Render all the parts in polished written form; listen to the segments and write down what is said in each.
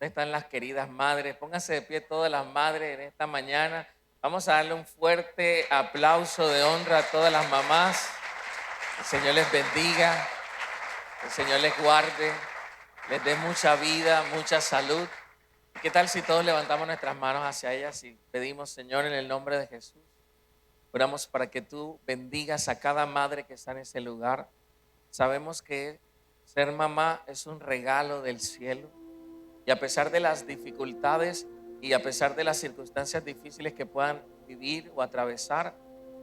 ¿Dónde están las queridas madres? Pónganse de pie todas las madres en esta mañana. Vamos a darle un fuerte aplauso de honra a todas las mamás. El Señor les bendiga, el Señor les guarde, les dé mucha vida, mucha salud. ¿Y qué tal si todos levantamos nuestras manos hacia ellas y pedimos, Señor, en el nombre de Jesús? Oramos para que tú bendigas a cada madre que está en ese lugar. Sabemos que ser mamá es un regalo del cielo. Y a pesar de las dificultades y a pesar de las circunstancias difíciles que puedan vivir o atravesar,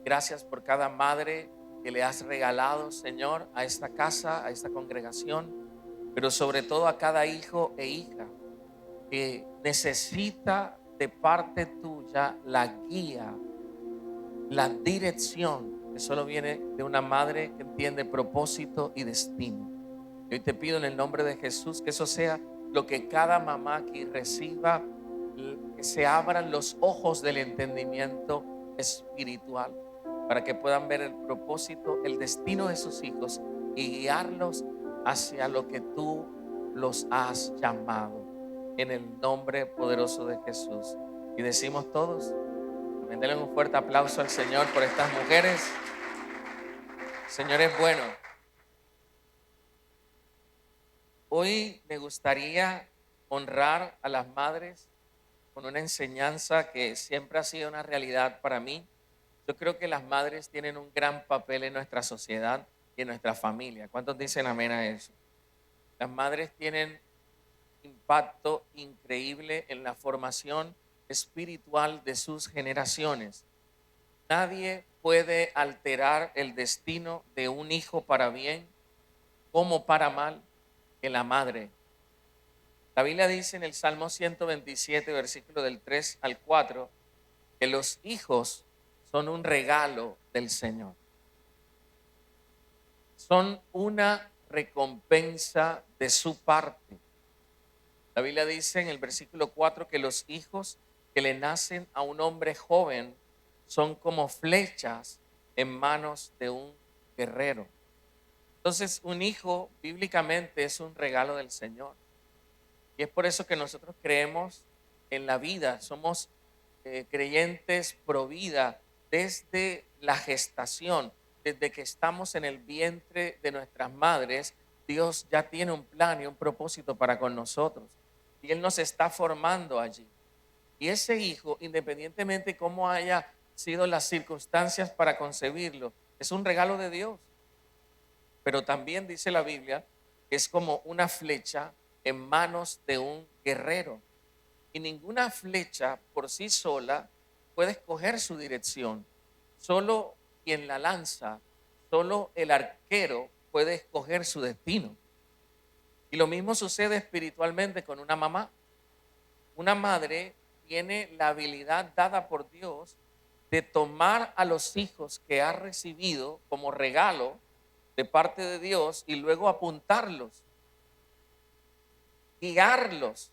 gracias por cada madre que le has regalado, Señor, a esta casa, a esta congregación, pero sobre todo a cada hijo e hija que necesita de parte tuya la guía, la dirección que solo viene de una madre que entiende propósito y destino. Y hoy te pido en el nombre de Jesús que eso sea lo que cada mamá aquí reciba, que se abran los ojos del entendimiento espiritual para que puedan ver el propósito, el destino de sus hijos y guiarlos hacia lo que tú los has llamado, en el nombre poderoso de Jesús. Y decimos todos, amén. Denle un fuerte aplauso al Señor por estas mujeres. El Señor es bueno. Hoy me gustaría honrar a las madres con una enseñanza que siempre ha sido una realidad para mí. Yo creo que las madres tienen un gran papel en nuestra sociedad y en nuestra familia. ¿Cuántos dicen amén a eso? Las madres tienen impacto increíble en la formación espiritual de sus generaciones. Nadie puede alterar el destino de un hijo para bien como para mal que la madre. La Biblia dice en el Salmo 127, versículo del 3 al 4, que los hijos son un regalo del Señor. Son una recompensa de su parte. La Biblia dice en el versículo 4 que los hijos que le nacen a un hombre joven son como flechas en manos de un guerrero. Entonces, un hijo bíblicamente es un regalo del Señor. Y es por eso que nosotros creemos en la vida. Somos creyentes pro vida desde la gestación, desde que estamos en el vientre de nuestras madres. Dios ya tiene un plan y un propósito para con nosotros. Y Él nos está formando allí. Y ese hijo, independientemente de cómo haya sido las circunstancias para concebirlo, es un regalo de Dios. Pero también dice la Biblia que es como una flecha en manos de un guerrero. Y ninguna flecha por sí sola puede escoger su dirección. Solo quien la lanza, solo el arquero puede escoger su destino. Y lo mismo sucede espiritualmente con una mamá. Una madre tiene la habilidad dada por Dios de tomar a los hijos que ha recibido como regalo de parte de Dios y luego apuntarlos, guiarlos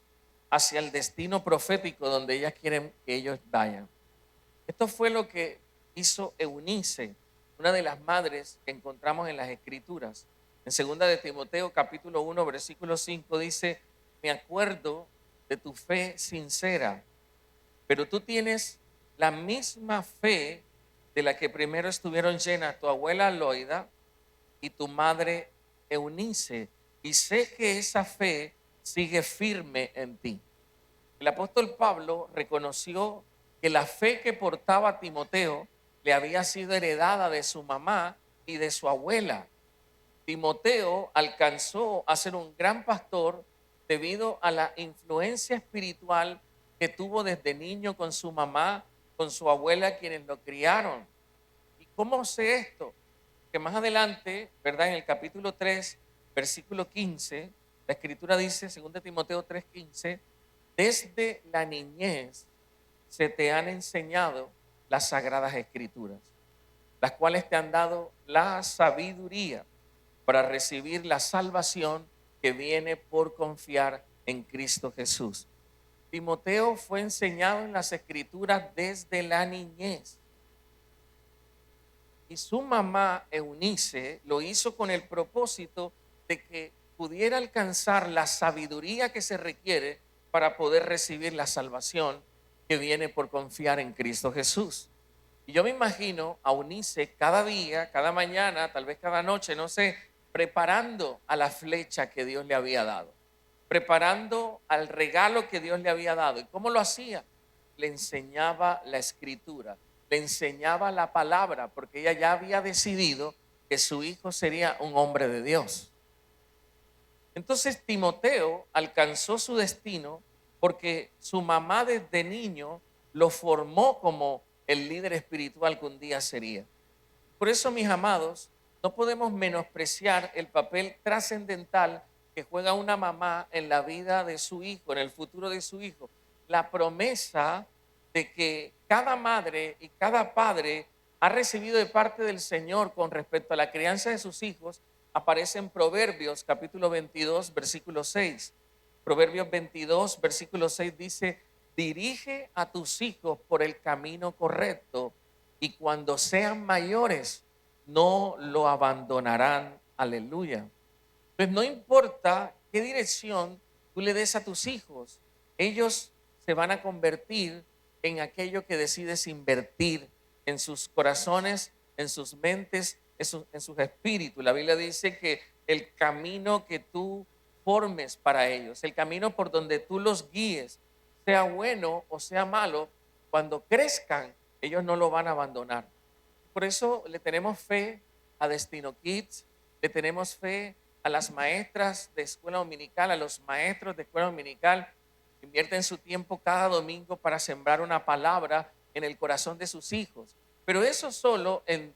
hacia el destino profético donde ellas quieren que ellos vayan. Esto fue lo que hizo Eunice, una de las madres que encontramos en las Escrituras. En segunda de Timoteo capítulo 1 versículo 5 dice: me acuerdo de tu fe sincera, pero tú tienes la misma fe de la que primero estuvieron llenas tu abuela Loida y tu madre Eunice, y sé que esa fe sigue firme en ti. El apóstol Pablo reconoció que la fe que portaba Timoteo le había sido heredada de su mamá y de su abuela. Timoteo alcanzó a ser un gran pastor debido a la influencia espiritual que tuvo desde niño con su mamá, con su abuela, quienes lo criaron. ¿Y cómo sé esto? Que más adelante, ¿verdad? En el capítulo 3, versículo 15, la escritura dice, 2 Timoteo 3:15, desde la niñez se te han enseñado las sagradas escrituras, las cuales te han dado la sabiduría para recibir la salvación que viene por confiar en Cristo Jesús. Timoteo fue enseñado en las escrituras desde la niñez. Y su mamá Eunice lo hizo con el propósito de que pudiera alcanzar la sabiduría que se requiere para poder recibir la salvación que viene por confiar en Cristo Jesús. Y yo me imagino a Eunice cada día, cada mañana, tal vez cada noche, no sé, preparando a la flecha que Dios le había dado, preparando al regalo que Dios le había dado. ¿Y cómo lo hacía? Le enseñaba la escritura, le enseñaba la palabra, porque ella ya había decidido que su hijo sería un hombre de Dios. Entonces Timoteo alcanzó su destino porque su mamá desde niño lo formó como el líder espiritual que un día sería. Por eso, mis amados, no podemos menospreciar el papel trascendental que juega una mamá en la vida de su hijo, en el futuro de su hijo. La promesa de que cada madre y cada padre ha recibido de parte del Señor con respecto a la crianza de sus hijos aparece en Proverbios capítulo 22, versículo 6. Proverbios 22, versículo 6 dice: dirige a tus hijos por el camino correcto y cuando sean mayores no lo abandonarán. Aleluya. Pues no importa qué dirección tú le des a tus hijos, ellos se van a convertir en aquello que decides invertir en sus corazones, en sus mentes, en sus espíritus. La Biblia dice que el camino que tú formes para ellos, el camino por donde tú los guíes, sea bueno o sea malo, cuando crezcan, ellos no lo van a abandonar. Por eso le tenemos fe a Destino Kids, le tenemos fe a las maestras de escuela dominical, a los maestros de escuela dominical, que invierten su tiempo cada domingo para sembrar una palabra en el corazón de sus hijos. Pero eso solo, en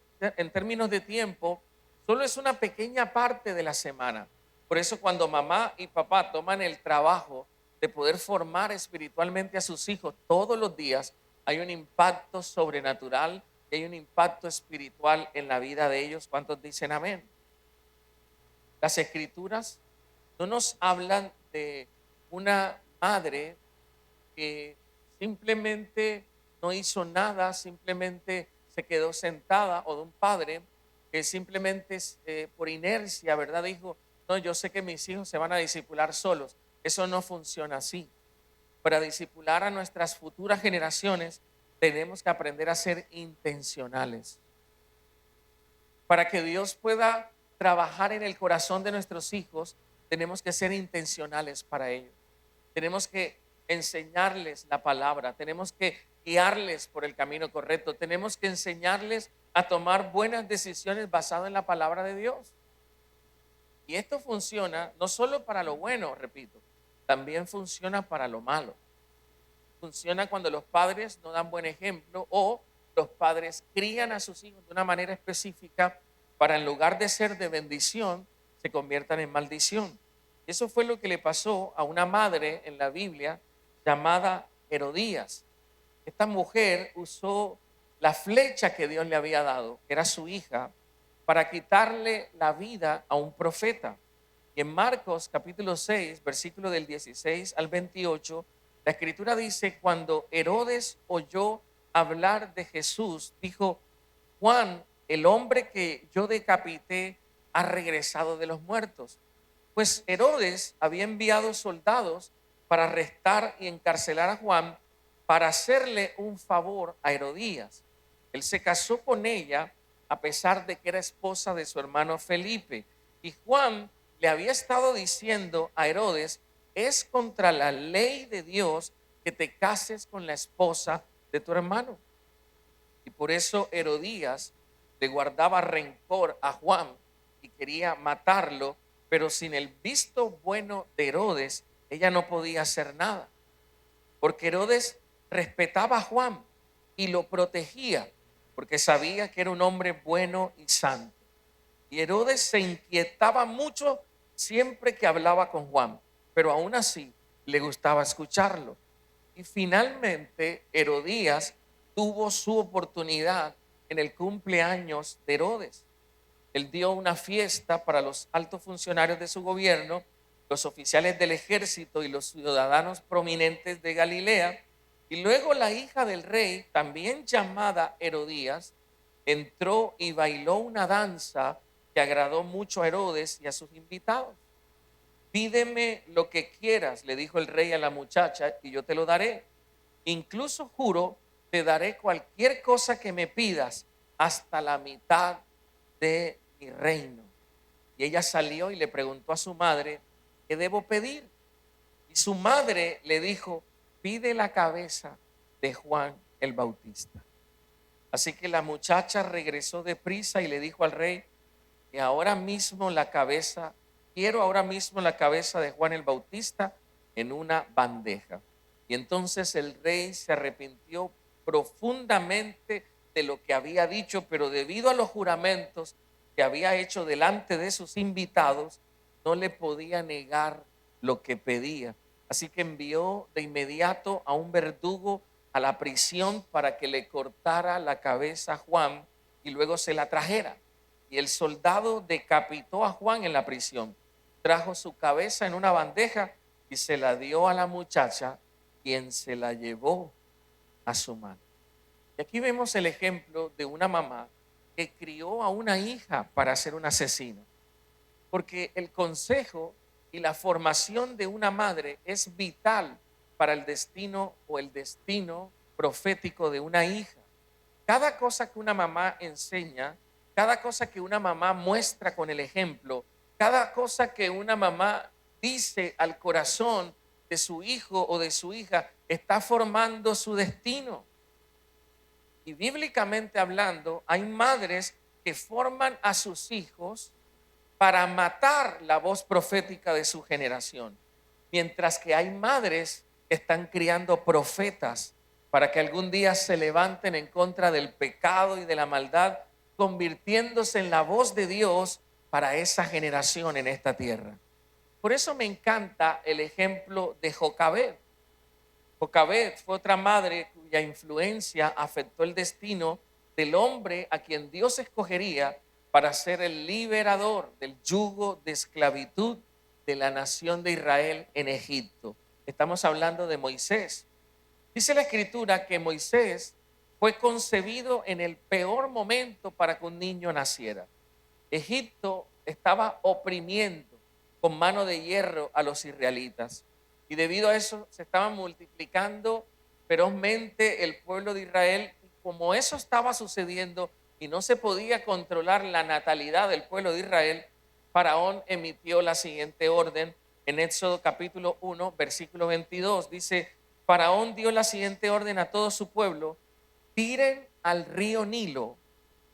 términos de tiempo, solo es una pequeña parte de la semana. Por eso cuando mamá y papá toman el trabajo de poder formar espiritualmente a sus hijos todos los días, hay un impacto sobrenatural y hay un impacto espiritual en la vida de ellos. ¿Cuántos dicen amén? Las escrituras no nos hablan de una madre que simplemente no hizo nada, simplemente se quedó sentada, o de un padre que simplemente por inercia, ¿verdad? Dijo: no, yo sé que mis hijos se van a discipular solos. Eso no funciona así. Para discipular a nuestras futuras generaciones tenemos que aprender a ser intencionales. Para que Dios pueda trabajar en el corazón de nuestros hijos, tenemos que ser intencionales para ello. Tenemos que enseñarles la palabra, tenemos que guiarles por el camino correcto, tenemos que enseñarles a tomar buenas decisiones basadas en la palabra de Dios. Y esto funciona no solo para lo bueno, repito, también funciona para lo malo. Funciona cuando los padres no dan buen ejemplo o los padres crían a sus hijos de una manera específica para, en lugar de ser de bendición, se conviertan en maldición. Eso fue lo que le pasó a una madre en la Biblia llamada Herodías. Esta mujer usó la flecha que Dios le había dado, que era su hija, para quitarle la vida a un profeta. Y en Marcos capítulo 6, versículo del 16 al 28, la escritura dice: cuando Herodes oyó hablar de Jesús, dijo: Juan, el hombre que yo decapité, ha regresado de los muertos. Pues Herodes había enviado soldados para arrestar y encarcelar a Juan para hacerle un favor a Herodías. Él se casó con ella a pesar de que era esposa de su hermano Felipe. Y Juan le había estado diciendo a Herodes: es contra la ley de Dios que te cases con la esposa de tu hermano. Y por eso Herodías le guardaba rencor a Juan y quería matarlo, pero sin el visto bueno de Herodes, ella no podía hacer nada. Porque Herodes respetaba a Juan y lo protegía, porque sabía que era un hombre bueno y santo. Y Herodes se inquietaba mucho siempre que hablaba con Juan, pero aún así le gustaba escucharlo. Y finalmente Herodías tuvo su oportunidad en el cumpleaños de Herodes. Él dio una fiesta para los altos funcionarios de su gobierno, los oficiales del ejército y los ciudadanos prominentes de Galilea. Y luego la hija del rey, también llamada Herodías, entró y bailó una danza que agradó mucho a Herodes y a sus invitados. Pídeme lo que quieras, le dijo el rey a la muchacha, y yo te lo daré. Incluso juro, te daré cualquier cosa que me pidas, hasta la mitad de mi reino. Y ella salió y le preguntó a su madre, ¿qué debo pedir? Y su madre le dijo, pide la cabeza de Juan el Bautista. Así que la muchacha regresó deprisa y le dijo al rey que quiero ahora mismo la cabeza de Juan el Bautista en una bandeja. Y entonces el rey se arrepintió profundamente de lo que había dicho, pero debido a los juramentos que había hecho delante de sus invitados, no le podía negar lo que pedía. Así que envió de inmediato a un verdugo a la prisión para que le cortara la cabeza a Juan y luego se la trajera. Y el soldado decapitó a Juan en la prisión, trajo su cabeza en una bandeja y se la dio a la muchacha, quien se la llevó a su mano. Y aquí vemos el ejemplo de una mamá que crió a una hija para ser una asesina, porque el consejo y la formación de una madre es vital para el destino o el destino profético de una hija. Cada cosa que una mamá enseña, cada cosa que una mamá muestra con el ejemplo, cada cosa que una mamá dice al corazón de su hijo o de su hija, está formando su destino. Y bíblicamente hablando, hay madres que forman a sus hijos para matar la voz profética de su generación, mientras que hay madres que están criando profetas para que algún día se levanten en contra del pecado y de la maldad, convirtiéndose en la voz de Dios para esa generación en esta tierra. Por eso me encanta el ejemplo de Jocabed. Jocabed fue otra madre cuya influencia afectó el destino del hombre a quien Dios escogería para ser el liberador del yugo de esclavitud de la nación de Israel en Egipto. Estamos hablando de Moisés. Dice la escritura que Moisés fue concebido en el peor momento para que un niño naciera. Egipto estaba oprimiendo con mano de hierro a los israelitas. Y debido a eso se estaba multiplicando ferozmente el pueblo de Israel. Y como eso estaba sucediendo y no se podía controlar la natalidad del pueblo de Israel, Faraón emitió la siguiente orden en Éxodo capítulo 1, versículo 22. Dice, Faraón dio la siguiente orden a todo su pueblo: tiren al río Nilo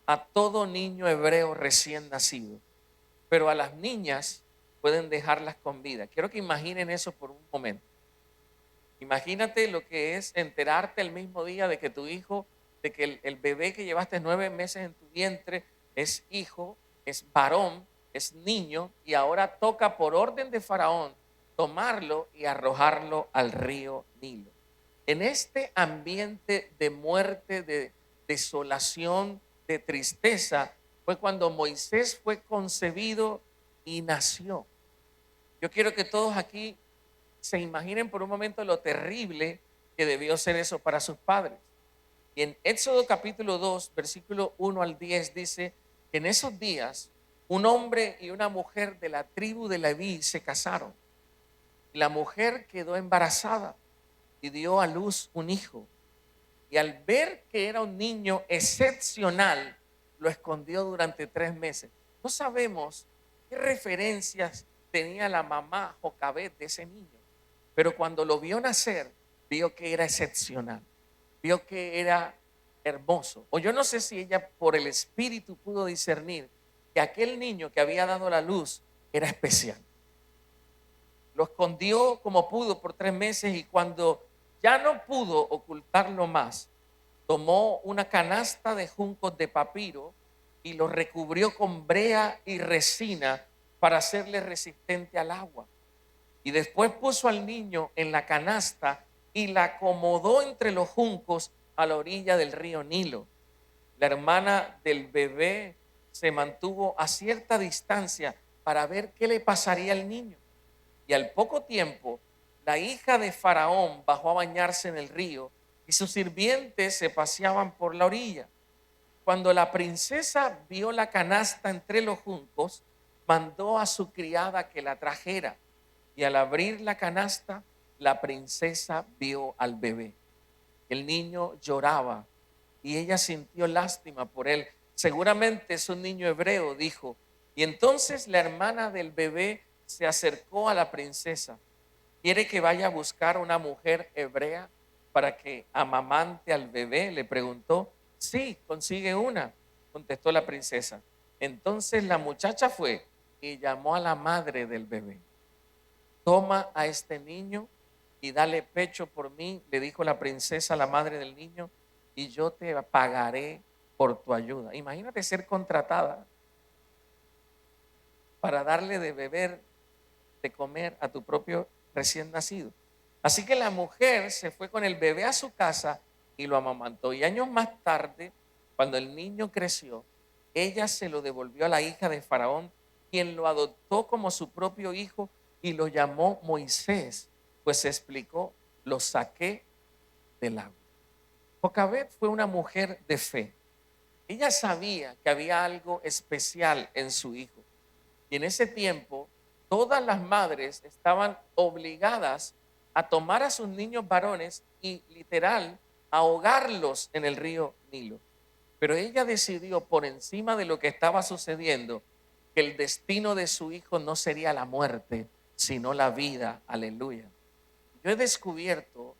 a todo niño hebreo recién nacido, pero a las niñas pueden dejarlas con vida. Quiero que imaginen eso por un momento. Imagínate lo que es enterarte el mismo día de que tu hijo, de que el bebé que llevaste 9 meses en tu vientre es hijo, es varón, es niño, y ahora toca por orden de Faraón tomarlo y arrojarlo al río Nilo. En este ambiente de muerte, de desolación, de tristeza, fue cuando Moisés fue concebido y nació. Yo quiero que todos aquí se imaginen por un momento lo terrible que debió ser eso para sus padres. Y en Éxodo capítulo 2, versículo 1 al 10 dice que en esos días un hombre y una mujer de la tribu de Leví se casaron. La mujer quedó embarazada y dio a luz un hijo. Y al ver que era un niño excepcional, lo escondió durante 3 meses. No sabemos qué referencias tenía la mamá Jocabed de ese niño, pero cuando lo vio nacer, vio que era excepcional, vio que era hermoso. O yo no sé si ella por el espíritu pudo discernir que aquel niño que había dado la luz era especial. Lo escondió como pudo por 3 meses, y cuando ya no pudo ocultarlo más, tomó una canasta de juncos de papiro y lo recubrió con brea y resina para hacerle resistente al agua. Y después puso al niño en la canasta y la acomodó entre los juncos a la orilla del río Nilo. La hermana del bebé se mantuvo a cierta distancia para ver qué le pasaría al niño. Y al poco tiempo, la hija de Faraón bajó a bañarse en el río y sus sirvientes se paseaban por la orilla. Cuando la princesa vio la canasta entre los juncos, mandó a su criada que la trajera. y al abrir la canasta, la princesa vio al bebé. El niño lloraba y ella sintió lástima por él. Seguramente es un niño hebreo, dijo. Y entonces la hermana del bebé se acercó a la princesa. ¿Quiere que vaya a buscar una mujer hebrea para que amamante al bebé? Le preguntó. Sí, consigue una, contestó la princesa. Entonces la muchacha fue y llamó a la madre del bebé. Toma a este niño y dale pecho por mí, le dijo la princesa a la madre del niño, y yo te pagaré por tu ayuda. Imagínate ser contratada para darle de beber, de comer a tu propio recién nacido. Así que la mujer se fue con el bebé a su casa y lo amamantó. Y años más tarde, cuando el niño creció, ella se lo devolvió a la hija de Faraón, quien lo adoptó como su propio hijo y lo llamó Moisés, pues se explicó, lo saqué del agua. Jocabed fue una mujer de fe. Ella sabía que había algo especial en su hijo. Y en ese tiempo, todas las madres estaban obligadas a tomar a sus niños varones y literal ahogarlos en el río Nilo. Pero ella decidió, por encima de lo que estaba sucediendo, que el destino de su hijo no sería la muerte, sino la vida. Aleluya. Yo he descubierto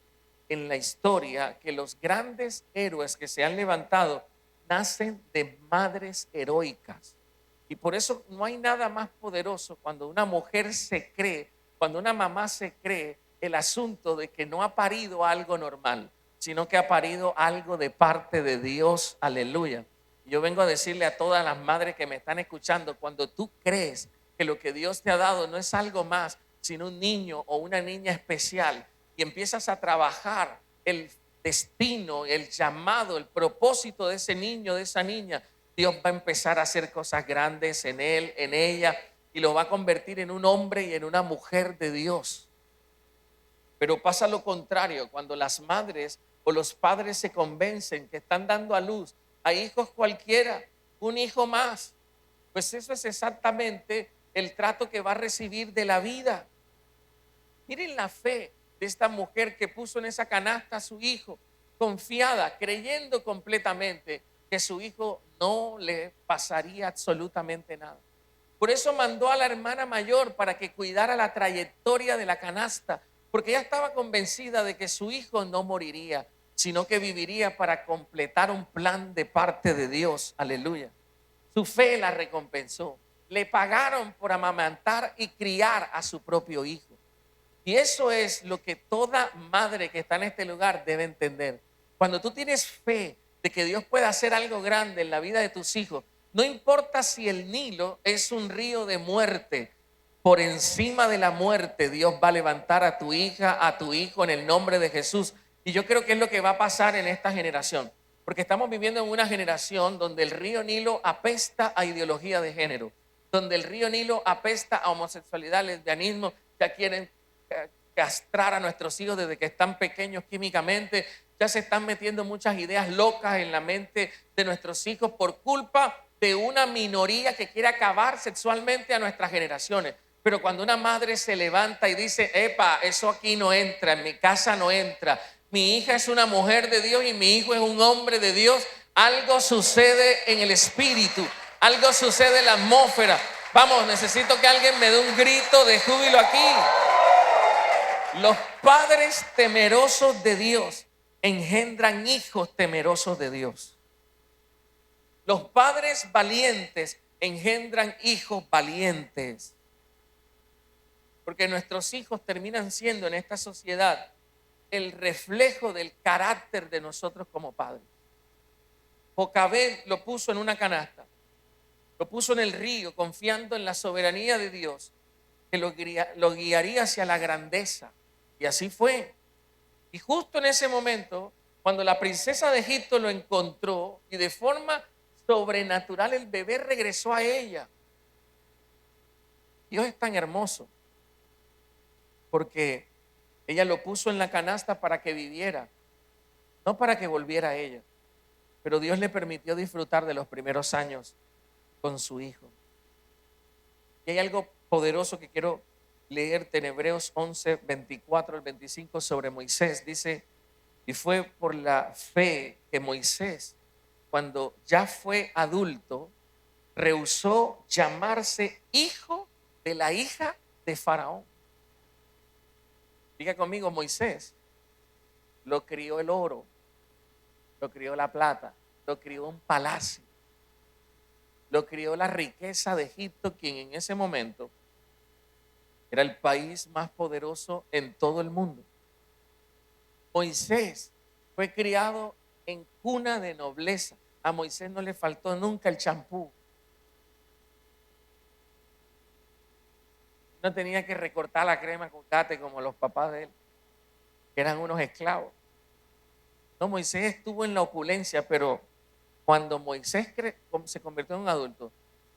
en la historia que los grandes héroes que se han levantado nacen de madres heroicas. Y por eso no hay nada más poderoso cuando una mujer se cree, cuando una mamá se cree el asunto de que no ha parido algo normal, sino que ha parido algo de parte de Dios. Aleluya. Yo vengo a decirle a todas las madres que me están escuchando, cuando tú crees que lo que Dios te ha dado no es algo más, sino un niño o una niña especial, y empiezas a trabajar el destino, el llamado, el propósito de ese niño, de esa niña, Dios va a empezar a hacer cosas grandes en él, en ella, y lo va a convertir en un hombre y en una mujer de Dios. Pero pasa lo contrario, cuando las madres o los padres se convencen que están dando a luz a hijos cualquiera, un hijo más, pues eso es exactamente el trato que va a recibir de la vida. Miren la fe de esta mujer que puso en esa canasta a su hijo, confiada, creyendo completamente que su hijo no le pasaría absolutamente nada. Por eso mandó a la hermana mayor para que cuidara la trayectoria de la canasta, porque ella estaba convencida de que su hijo no moriría, sino que viviría para completar un plan de parte de Dios. Aleluya. Su fe la recompensó. Le pagaron por amamantar y criar a su propio hijo. Y eso es lo que toda madre que está en este lugar debe entender. Cuando tú tienes fe de que Dios puede hacer algo grande en la vida de tus hijos, no importa si el Nilo es un río de muerte, por encima de la muerte Dios va a levantar a tu hija, a tu hijo en el nombre de Jesús. Y yo creo que es lo que va a pasar en esta generación, porque estamos viviendo en una generación donde el río Nilo apesta a ideología de género, donde el río Nilo apesta a homosexualidad, lesbianismo, ya quieren castrar a nuestros hijos desde que están pequeños químicamente, ya se están metiendo muchas ideas locas en la mente de nuestros hijos por culpa de una minoría que quiere acabar sexualmente a nuestras generaciones. Pero cuando una madre se levanta y dice, epa, eso aquí no entra, en mi casa no entra, mi hija es una mujer de Dios y mi hijo es un hombre de Dios, algo sucede en el espíritu, algo sucede en la atmósfera. Vamos, necesito que alguien me dé un grito de júbilo aquí. Los padres temerosos de Dios engendran hijos temerosos de Dios. Los padres valientes engendran hijos valientes. Porque nuestros hijos terminan siendo en esta sociedad el reflejo del carácter de nosotros como padres. Jocabed lo puso en una canasta, lo puso en el río, confiando en la soberanía de Dios, que lo guiaría hacia la grandeza. Y así fue. Y justo en ese momento, cuando la princesa de Egipto lo encontró y de forma sobrenatural el bebé regresó a ella. Dios es tan hermoso porque ella lo puso en la canasta para que viviera, no para que volviera a ella. Pero Dios le permitió disfrutar de los primeros años con su hijo. Y hay algo poderoso que quiero leerte en Hebreos 11, 24 al 25 sobre Moisés. Dice, y fue por la fe que Moisés, cuando ya fue adulto, rehusó llamarse hijo de la hija de Faraón. Diga conmigo, Moisés lo crió el oro, lo crió la plata, lo crió un palacio, lo crió la riqueza de Egipto, quien en ese momento era el país más poderoso en todo el mundo. Moisés fue criado en cuna de nobleza. A Moisés no le faltó nunca el champú. No tenía que recortar la crema con cate como los papás de él, que eran unos esclavos. No, Moisés estuvo en la opulencia, pero cuando Moisés se convirtió en un adulto,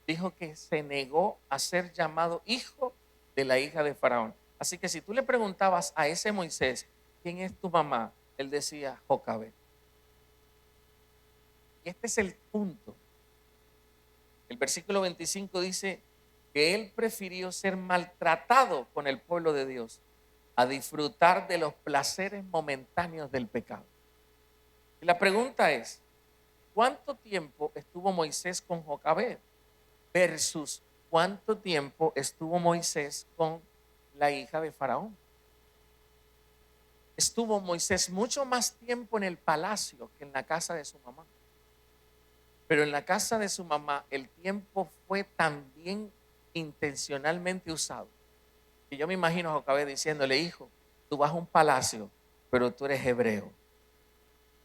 dijo que se negó a ser llamado hijo de la hija de Faraón. Así que si tú le preguntabas a ese Moisés, ¿quién es tu mamá? Él decía, Jocabed. Y este es el punto. El versículo 25 dice que él prefirió ser maltratado con el pueblo de Dios a disfrutar de los placeres momentáneos del pecado. Y la pregunta es, ¿cuánto tiempo estuvo Moisés con Jocabed versus cuánto tiempo estuvo Moisés con la hija de Faraón? Estuvo Moisés mucho más tiempo en el palacio que en la casa de su mamá. Pero en la casa de su mamá el tiempo fue también intencionalmente usado. Y yo me imagino a Jocabed diciéndole, hijo, tú vas a un palacio, pero tú eres hebreo.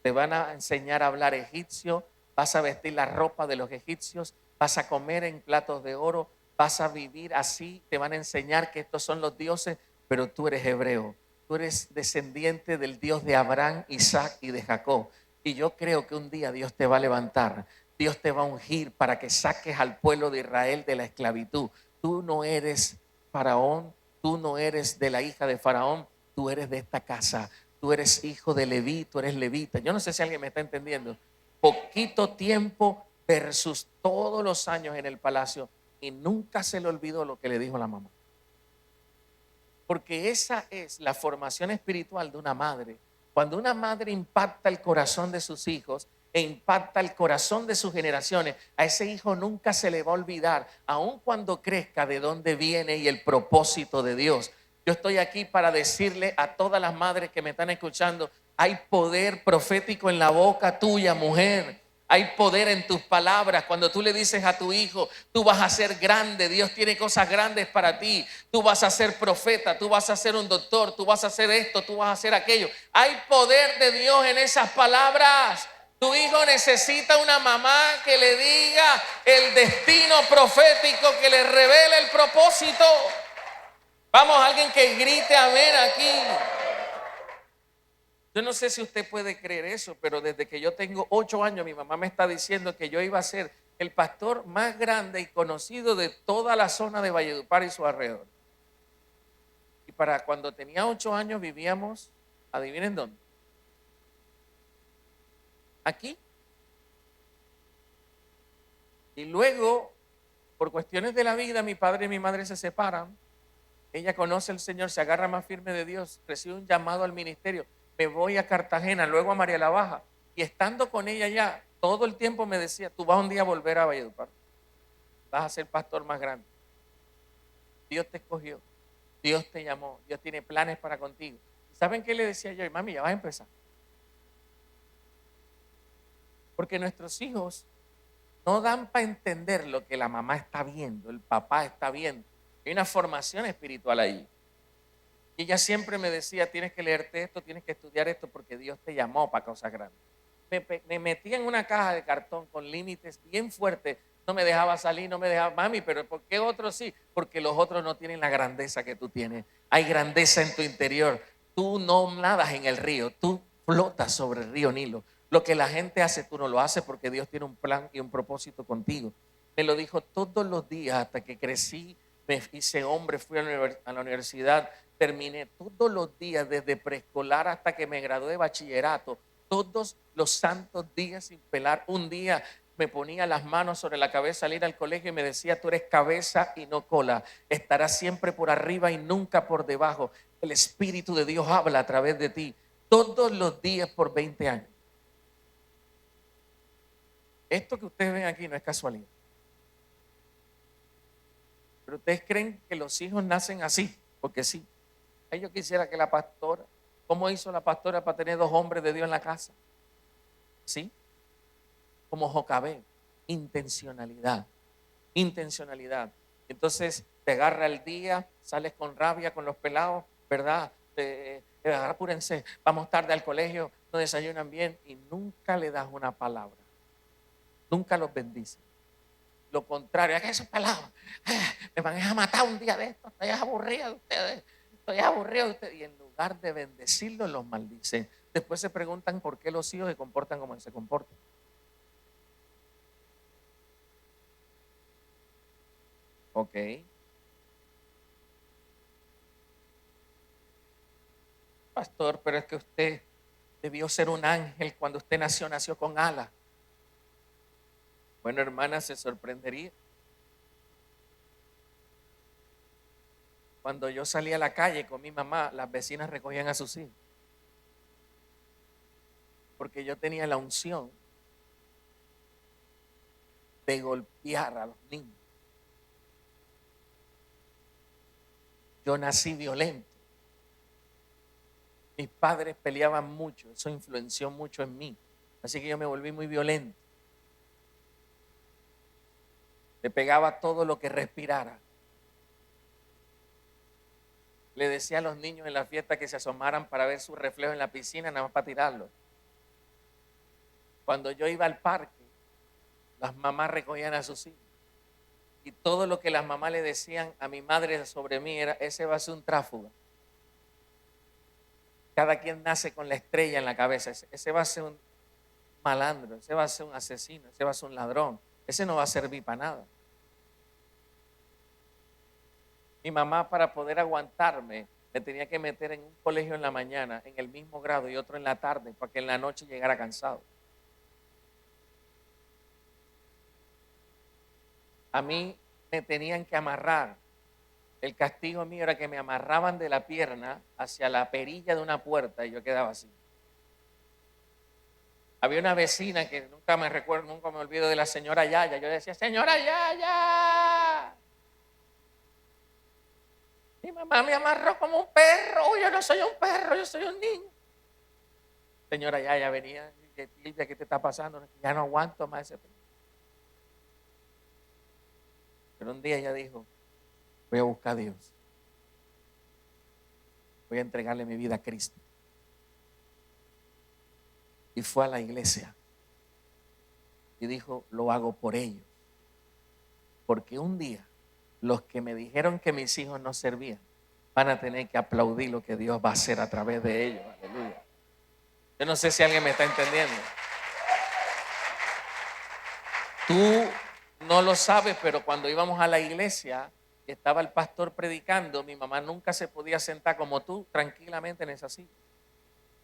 Te van a enseñar a hablar egipcio, vas a vestir la ropa de los egipcios, vas a comer en platos de oro, vas a vivir así, te van a enseñar que estos son los dioses, pero tú eres hebreo. Tú eres descendiente del Dios de Abraham, Isaac y de Jacob. Y yo creo que un día Dios te va a levantar. Dios te va a ungir para que saques al pueblo de Israel de la esclavitud. Tú no eres Faraón, tú no eres de la hija de Faraón, tú eres de esta casa. Tú eres hijo de Leví, tú eres levita. Yo no sé si alguien me está entendiendo. Poquito tiempo versus todos los años en el palacio y nunca se le olvidó lo que le dijo la mamá. Porque esa es la formación espiritual de una madre. Cuando una madre impacta el corazón de sus hijos e impacta el corazón de sus generaciones, a ese hijo nunca se le va a olvidar, aun cuando crezca, de dónde viene y el propósito de Dios. Yo estoy aquí para decirle a todas las madres que me están escuchando, hay poder profético en la boca tuya, mujer. Hay poder en tus palabras. Cuando tú le dices a tu hijo, tú vas a ser grande, Dios tiene cosas grandes para ti, tú vas a ser profeta, tú vas a ser un doctor, tú vas a hacer esto, tú vas a hacer aquello. Hay poder de Dios en esas palabras. Tu hijo necesita una mamá que le diga el destino profético, que le revele el propósito. Vamos, alguien que grite amén aquí. Yo no sé si usted puede creer eso, pero desde que yo tengo 8 años, mi mamá me está diciendo que yo iba a ser el pastor más grande y conocido de toda la zona de Valledupar y su alrededor. Y para cuando tenía 8 años vivíamos, adivinen dónde. Aquí. Y luego, por cuestiones de la vida, mi padre y mi madre se separan. Ella conoce al Señor, se agarra más firme de Dios, recibe un llamado al ministerio. Me voy a Cartagena, luego a María la Baja. Y estando con ella ya, todo el tiempo me decía, tú vas un día a volver a Valledupar. Vas a ser pastor más grande. Dios te escogió, Dios te llamó, Dios tiene planes para contigo. ¿Saben qué le decía yo? Mami, ya vas a empezar. Porque nuestros hijos no dan para entender lo que la mamá está viendo, el papá está viendo. Hay una formación espiritual ahí. Y ella siempre me decía, tienes que leerte esto, tienes que estudiar esto, porque Dios te llamó para cosas grandes. Me metía en una caja de cartón con límites bien fuertes. No me dejaba salir, no me dejaba, mami, pero ¿por qué otros sí? Porque los otros no tienen la grandeza que tú tienes. Hay grandeza en tu interior. Tú no nadas en el río, tú flotas sobre el río Nilo. Lo que la gente hace, tú no lo haces porque Dios tiene un plan y un propósito contigo. Me lo dijo todos los días hasta que crecí, me hice hombre, fui a la universidad, terminé todos los días, desde preescolar hasta que me gradué de bachillerato, todos los santos días sin pelar un día. me ponía las manos sobre la cabeza al ir al colegio y me decía: tú eres cabeza y no cola, estarás siempre por arriba y nunca por debajo. El Espíritu de Dios habla a través de ti todos los días por 20 años. Esto que ustedes ven aquí no es casualidad. Pero ustedes creen que los hijos nacen así, porque sí. Ay, yo quisiera que la pastora, ¿cómo hizo la pastora para tener 2 hombres de Dios en la casa? ¿Sí? Como Jocabed, intencionalidad, intencionalidad. Entonces te agarra el día, sales con rabia con los pelados, ¿verdad? Apúrense, vamos tarde al colegio, no desayunan bien y nunca le das una palabra, nunca los bendices. Lo contrario, es que esos pelados me van a matar un día de esto, estoy aburrido de ustedes, estoy aburrido de ustedes. Y en lugar de bendecirlos, los maldicen. Después se preguntan por qué los hijos se comportan como se comportan. Ok. Pastor, pero es que usted debió ser un ángel cuando usted nació con alas. Bueno, hermana, se sorprendería. Cuando yo salía a la calle con mi mamá, las vecinas recogían a sus hijos. Porque yo tenía la unción de golpear a los niños. Yo nací violento. Mis padres peleaban mucho, eso influenció mucho en mí. Así que yo me volví muy violento. Le pegaba todo lo que respirara. Le decía a los niños en la fiesta que se asomaran para ver su reflejo en la piscina, nada más para tirarlo. Cuando yo iba al parque, las mamás recogían a sus hijos. Y todo lo que las mamás le decían a mi madre sobre mí era: ese va a ser un tráfugo. Cada quien nace con la estrella en la cabeza. Ese va a ser un malandro, ese va a ser un asesino, ese va a ser un ladrón. Ese no va a servir para nada. Mi mamá, para poder aguantarme, me tenía que meter en un colegio en la mañana, en el mismo grado, y otro en la tarde, para que en la noche llegara cansado. A mí me tenían que amarrar. El castigo mío era que me amarraban de la pierna hacia la perilla de una puerta y yo quedaba así. Había una vecina que nunca me recuerdo, nunca me olvido de la señora Yaya. Yo decía: señora Yaya. Mi mamá me amarró como un perro. Yo no soy un perro, yo soy un niño. Señora Yaya venía: Silvia, ¿qué te está pasando? Ya no aguanto más ese perro. Pero un día ella dijo: voy a buscar a Dios. Voy a entregarle mi vida a Cristo. Y fue a la iglesia y dijo: lo hago por ellos. Porque un día los que me dijeron que mis hijos no servían van a tener que aplaudir lo que Dios va a hacer a través de ellos. Aleluya. Yo no sé si alguien me está entendiendo. Tú no lo sabes, pero cuando íbamos a la iglesia, estaba el pastor predicando, mi mamá nunca se podía sentar como tú tranquilamente en esa silla.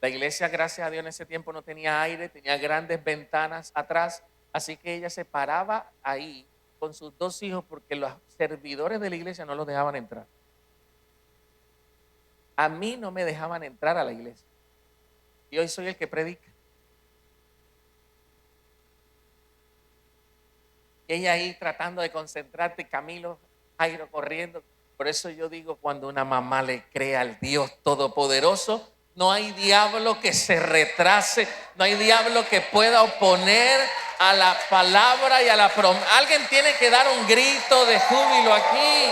La iglesia, gracias a Dios, en ese tiempo no tenía aire, tenía grandes ventanas atrás, así que ella se paraba ahí con sus 2 hijos porque los servidores de la iglesia no los dejaban entrar. A mí no me dejaban entrar a la iglesia. Y hoy soy el que predica. Y ella ahí tratando de concentrarte, Camilo, Jairo corriendo. Por eso yo digo, cuando una mamá le cree al Dios Todopoderoso, no hay diablo que se retrase, no hay diablo que pueda oponer a la palabra y a la promesa. Alguien tiene que dar un grito de júbilo aquí.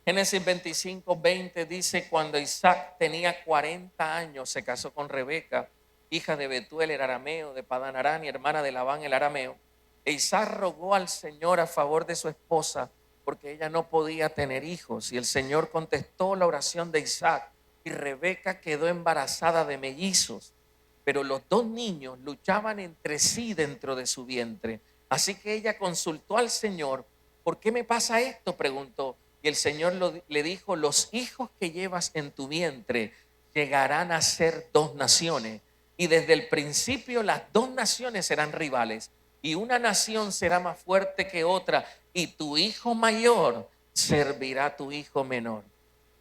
Génesis 25:20 dice: cuando Isaac tenía 40 años, se casó con Rebeca, hija de Betuel el arameo, de Padán Aram y hermana de Labán el arameo. E Isaac rogó al Señor a favor de su esposa, porque ella no podía tener hijos. Y el Señor contestó la oración de Isaac, y Rebeca quedó embarazada de mellizos. Pero los 2 niños luchaban entre sí dentro de su vientre. Así que ella consultó al Señor. ¿Por qué me pasa esto?, preguntó. Y el Señor le dijo: los hijos que llevas en tu vientre llegarán a ser 2 naciones. Y desde el principio las dos naciones serán rivales. Y una nación será más fuerte que otra. Y tu hijo mayor servirá a tu hijo menor.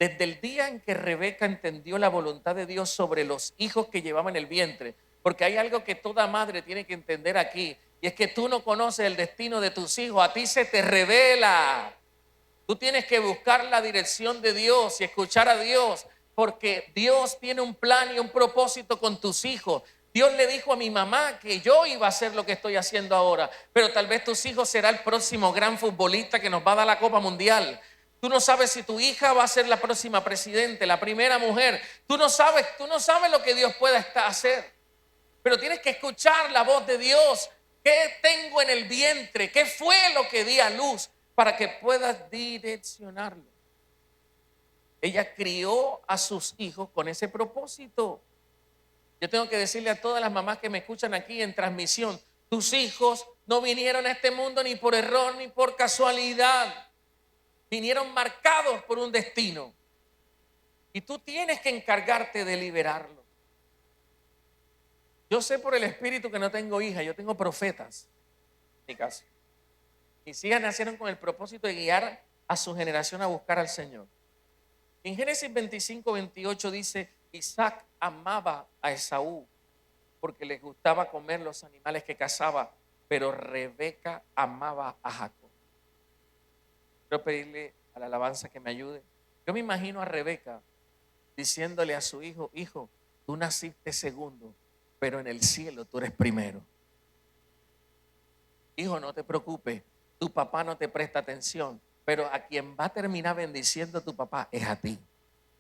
Desde el día en que Rebeca entendió la voluntad de Dios sobre los hijos que llevaba en el vientre, porque hay algo que toda madre tiene que entender aquí, y es que tú no conoces el destino de tus hijos, a ti se te revela. Tú tienes que buscar la dirección de Dios y escuchar a Dios, porque Dios tiene un plan y un propósito con tus hijos. Dios le dijo a mi mamá que yo iba a hacer lo que estoy haciendo ahora, pero tal vez tus hijos será el próximo gran futbolista que nos va a dar la Copa Mundial. Tú no sabes si tu hija va a ser la próxima presidente, la primera mujer. Tú no sabes lo que Dios pueda hacer. Pero tienes que escuchar la voz de Dios. ¿Qué tengo en el vientre? ¿Qué fue lo que di a luz? Para que puedas direccionarlo. Ella crió a sus hijos con ese propósito. Yo tengo que decirle a todas las mamás que me escuchan aquí en transmisión, tus hijos no vinieron a este mundo ni por error ni por casualidad. Vinieron marcados por un destino. Y tú tienes que encargarte de liberarlo. Yo sé por el Espíritu que no tengo hijas, yo tengo profetas. En mi caso. Mis hijas nacieron con el propósito de guiar a su generación a buscar al Señor. En Génesis 25:28 dice, Isaac amaba a Esaú porque le gustaba comer los animales que cazaba, pero Rebeca amaba a Jacob. Quiero pedirle a la alabanza que me ayude. Yo me imagino a Rebeca diciéndole a su hijo, hijo, tú naciste segundo, pero en el cielo tú eres primero. Hijo, no te preocupes, tu papá no te presta atención, pero a quien va a terminar bendiciendo a tu papá es a ti,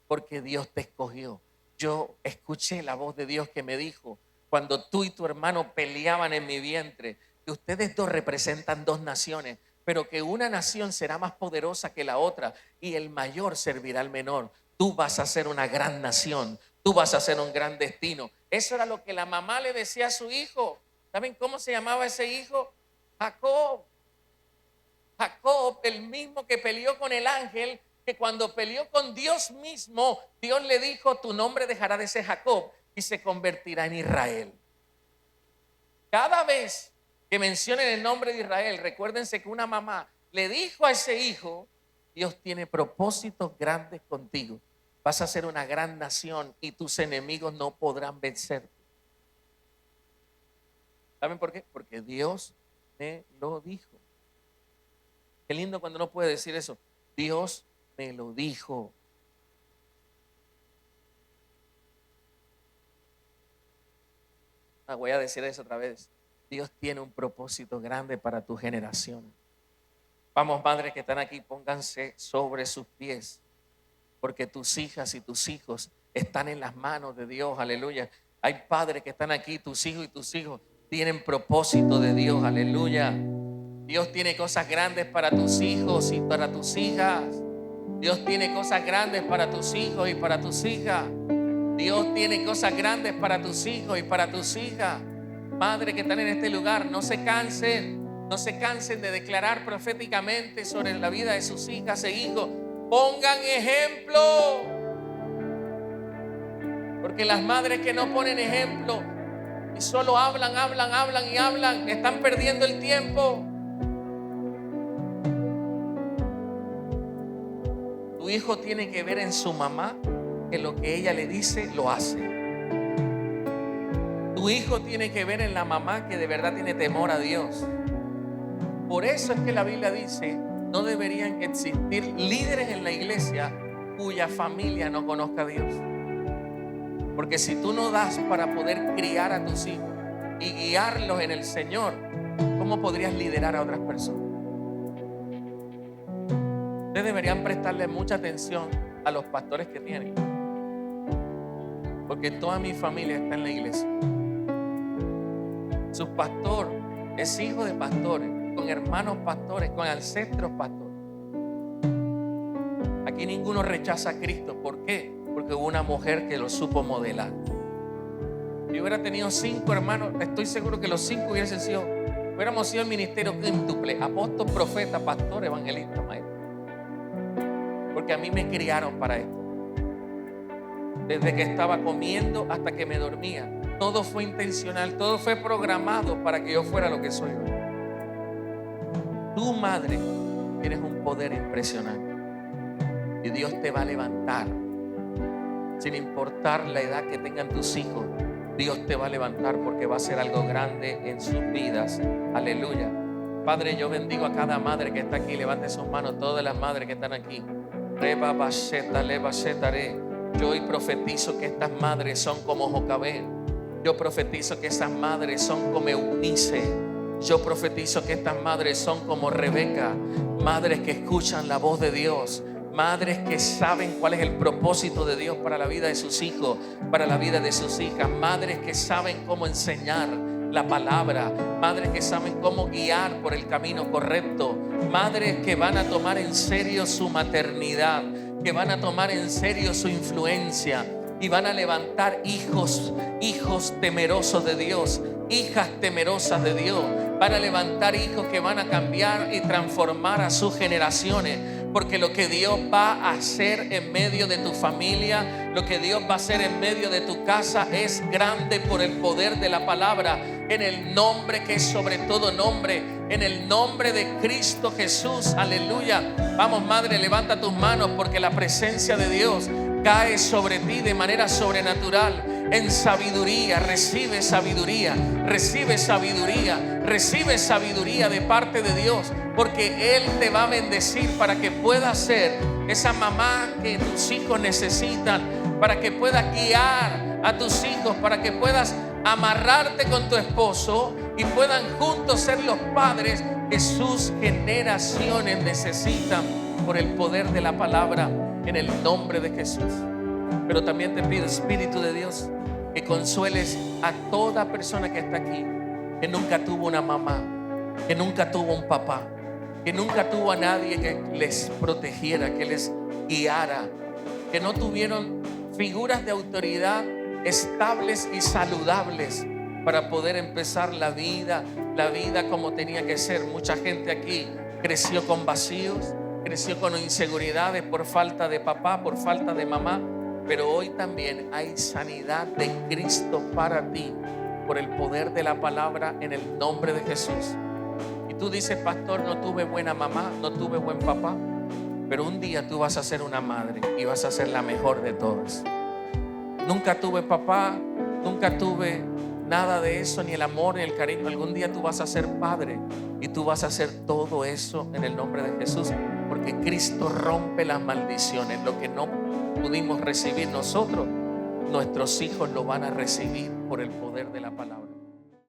porque Dios te escogió. Yo escuché la voz de Dios que me dijo, cuando tú y tu hermano peleaban en mi vientre, que ustedes dos representan dos naciones, pero que una nación será más poderosa que la otra y el mayor servirá al menor. Tú vas a ser una gran nación, tú vas a ser un gran destino. Eso era lo que la mamá le decía a su hijo. ¿Saben cómo se llamaba ese hijo? Jacob. Jacob, el mismo que peleó con el ángel, que cuando peleó con Dios mismo, Dios le dijo, tu nombre dejará de ser Jacob y se convertirá en Israel. Cada vez que mencionen el nombre de Israel, recuérdense que una mamá le dijo a ese hijo, Dios tiene propósitos grandes contigo. Vas a ser una gran nación y tus enemigos no podrán vencerte. ¿Saben por qué? Porque Dios me lo dijo. Qué lindo cuando uno puede decir eso. Dios me lo dijo. Voy a decir eso otra vez. Dios tiene un propósito grande para tu generación. Vamos, madres que están aquí, pónganse sobre sus pies, porque tus hijas y tus hijos están en las manos de Dios, aleluya. Hay padres que están aquí, tus hijos y tus hijos tienen propósito de Dios, aleluya. Dios tiene cosas grandes para tus hijos y para tus hijas. Dios tiene cosas grandes para tus hijos y para tus hijas. Dios tiene cosas grandes para tus hijos y para tus hijas. Madres que están en este lugar, no se cansen de declarar proféticamente sobre la vida de sus hijas e hijos. Pongan ejemplo. Porque las madres que no ponen ejemplo y solo hablan, están perdiendo el tiempo. Tu hijo tiene que ver en su mamá que lo que ella le dice lo hace. Tu hijo tiene que ver en la mamá que de verdad tiene temor a Dios. Por eso es que la Biblia dice, no deberían existir líderes en la iglesia cuya familia no conozca a Dios. Porque si tú no das para poder criar a tus hijos y guiarlos en el Señor, ¿cómo podrías liderar a otras personas? Ustedes deberían prestarle mucha atención a los pastores que tienen. Porque toda mi familia está en la iglesia. Su pastor es hijo de pastores, con hermanos pastores, con ancestros pastores. Aquí ninguno rechaza a Cristo. ¿Por qué? Porque hubo una mujer que lo supo modelar. Si hubiera tenido 5 hermanos, estoy seguro que los 5 hubiéramos sido el ministerio quíntuple: apóstol, profeta, pastor, evangelista, maestro. Porque a mí me criaron para esto. Desde que estaba comiendo hasta que me dormía, Todo fue intencional, todo fue programado para que yo fuera lo que soy hoy. Tu madre, tienes un poder impresionante. Y Dios te va a levantar. Sin importar la edad que tengan tus hijos, Dios te va a levantar porque va a hacer algo grande en sus vidas. Aleluya. Padre, yo bendigo a cada madre que está aquí. Levante sus manos, todas las madres que están aquí. Yo hoy profetizo que estas madres son como Jocabed. Yo profetizo que esas madres son como Eunice. Yo profetizo que estas madres son como Rebeca. Madres que escuchan la voz de Dios. Madres que saben cuál es el propósito de Dios para la vida de sus hijos, para la vida de sus hijas. Madres que saben cómo enseñar la palabra. Madres que saben cómo guiar por el camino correcto. Madres que van a tomar en serio su maternidad, que van a tomar en serio su influencia y van a levantar hijos temerosos de Dios, hijas temerosas de Dios. Van a levantar hijos que van a cambiar y transformar a sus generaciones. Porque lo que Dios va a hacer en medio de tu familia, lo que Dios va a hacer en medio de tu casa es grande por el poder de la palabra, en el nombre que es sobre todo nombre, en el nombre de Cristo Jesús. Aleluya. Vamos, madre, levanta tus manos porque la presencia de Dios cae sobre ti de manera sobrenatural. En sabiduría, recibe sabiduría, recibe sabiduría, recibe sabiduría de parte de Dios, porque Él te va a bendecir para que puedas ser esa mamá que tus hijos necesitan, para que puedas guiar a tus hijos, para que puedas amarrarte con tu esposo y puedan juntos ser los padres que sus generaciones necesitan por el poder de la palabra, en el nombre de Jesús. Pero también te pido, Espíritu de Dios, que consueles a toda persona que está aquí, que nunca tuvo una mamá, que nunca tuvo un papá, que nunca tuvo a nadie que les protegiera, que les guiara, que no tuvieron figuras de autoridad estables y saludables para poder empezar la vida como tenía que ser. Mucha gente aquí creció con vacíos, creció con inseguridades por falta de papá, por falta de mamá. Pero hoy también hay sanidad de Cristo para ti por el poder de la palabra, en el nombre de Jesús. Y tú dices, pastor, no tuve buena mamá, no tuve buen papá, pero un día tú vas a ser una madre y vas a ser la mejor de todas. Nunca tuve papá, nunca tuve nada de eso, ni el amor ni el cariño. Algún día tú vas a ser padre y tú vas a hacer todo eso en el nombre de Jesús, porque Cristo rompe las maldiciones. Lo que no pudimos recibir nosotros, nuestros hijos lo van a recibir por el poder de la palabra.